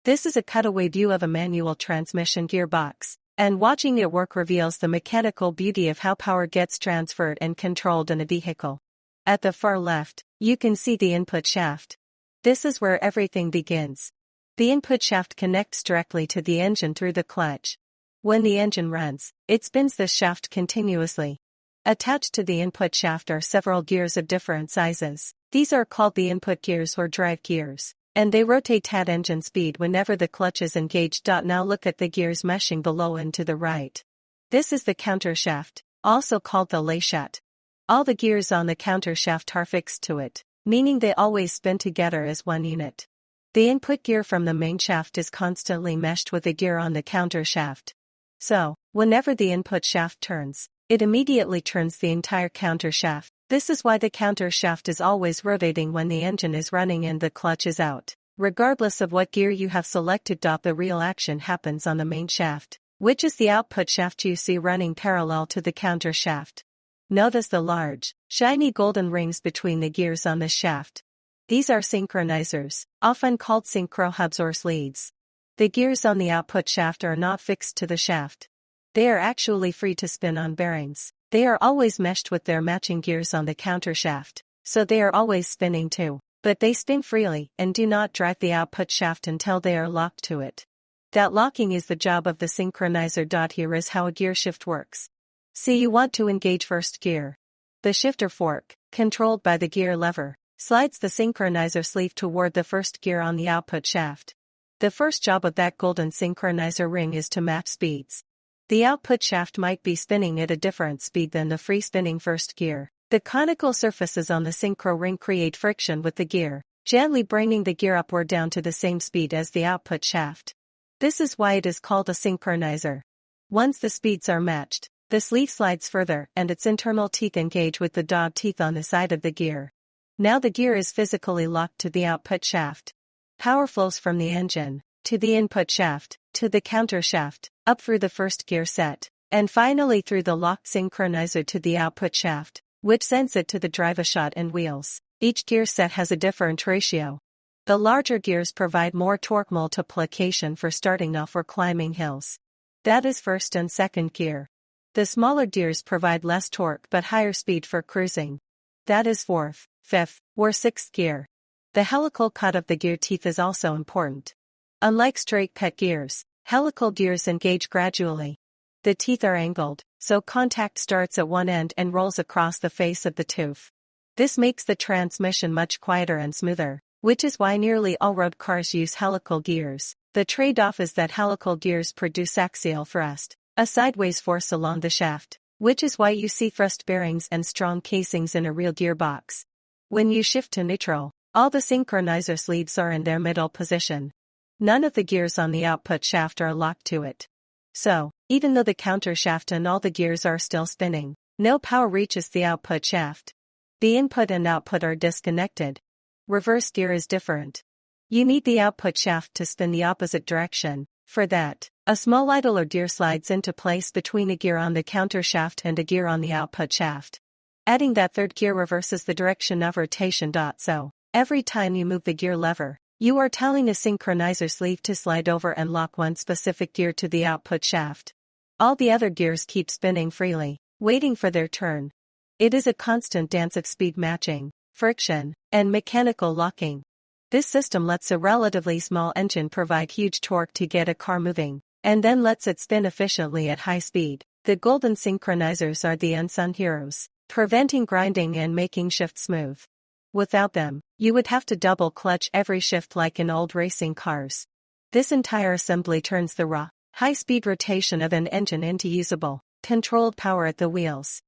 This is a cutaway view of a manual transmission gearbox, and watching it work reveals the mechanical beauty of how power gets transferred and controlled in a vehicle. At the far left, you can see the input shaft. This is where everything begins. The input shaft connects directly to the engine through the clutch. When the engine runs, it spins this shaft continuously. Attached to the input shaft are several gears of different sizes. These are called the input gears or drive gears, and they rotate at engine speed whenever the clutch is engaged. Now look at the gears meshing below and to the right. This is the countershaft, also called the lathe. All the gears on the countershaft are fixed to it, meaning they always spin together as one unit. The input gear from the main shaft is constantly meshed with the gear on the countershaft. So, whenever the input shaft turns, it immediately turns the entire countershaft. This is why the countershaft is always rotating when the engine is running and the clutch is out. Regardless of what gear you have selected, the real action happens on the main shaft, which is the output shaft you see running parallel to the countershaft. Notice the large, shiny golden rings between the gears on the shaft. These are synchronizers, often called synchro hubs or sleeves. The gears on the output shaft are not fixed to the shaft. They are actually free to spin on bearings. They are always meshed with their matching gears on the countershaft, so they are always spinning too, but they spin freely and do not drive the output shaft until they are locked to it. That locking is the job of the synchronizer. Here is how a gear shift works. See, you want to engage first gear. The shifter fork, controlled by the gear lever, slides the synchronizer sleeve toward the first gear on the output shaft. The first job of that golden synchronizer ring is to match speeds. The output shaft might be spinning at a different speed than the free spinning first gear. The conical surfaces on the synchro ring create friction with the gear, gently bringing the gear up or down to the same speed as the output shaft. This is why it is called a synchronizer. Once the speeds are matched, the sleeve slides further and its internal teeth engage with the dog teeth on the side of the gear. Now the gear is physically locked to the output shaft. Power flows from the engine, to the input shaft, to the countershaft, up through the first gear set, and finally through the locked synchronizer to the output shaft, which sends it to the driveshaft and wheels. Each gear set has a different ratio. The larger gears provide more torque multiplication for starting off or climbing hills. That is first and second gear. The smaller gears provide less torque but higher speed for cruising. That is fourth, fifth, or sixth gear. The helical cut of the gear teeth is also important. Unlike straight cut gears, helical gears engage gradually. The teeth are angled, so contact starts at one end and rolls across the face of the tooth. This makes the transmission much quieter and smoother, which is why nearly all road cars use helical gears. The trade-off is that helical gears produce axial thrust, a sideways force along the shaft, which is why you see thrust bearings and strong casings in a real gearbox. When you shift to neutral, all the synchronizer sleeves are in their middle position. None of the gears on the output shaft are locked to it. So, even though the countershaft and all the gears are still spinning, no power reaches the output shaft. The input and output are disconnected. Reverse gear is different. You need the output shaft to spin the opposite direction. For that, a small idler gear slides into place between a gear on the countershaft and a gear on the output shaft. Adding that third gear reverses the direction of rotation. So, every time you move the gear lever, you are telling a synchronizer sleeve to slide over and lock one specific gear to the output shaft. All the other gears keep spinning freely, waiting for their turn. It is a constant dance of speed matching, friction, and mechanical locking. This system lets a relatively small engine provide huge torque to get a car moving, and then lets it spin efficiently at high speed. The golden synchronizers are the unsung heroes, preventing grinding and making shifts smooth. Without them, you would have to double clutch every shift like in old racing cars. This entire assembly turns the raw, high-speed rotation of an engine into usable, controlled power at the wheels.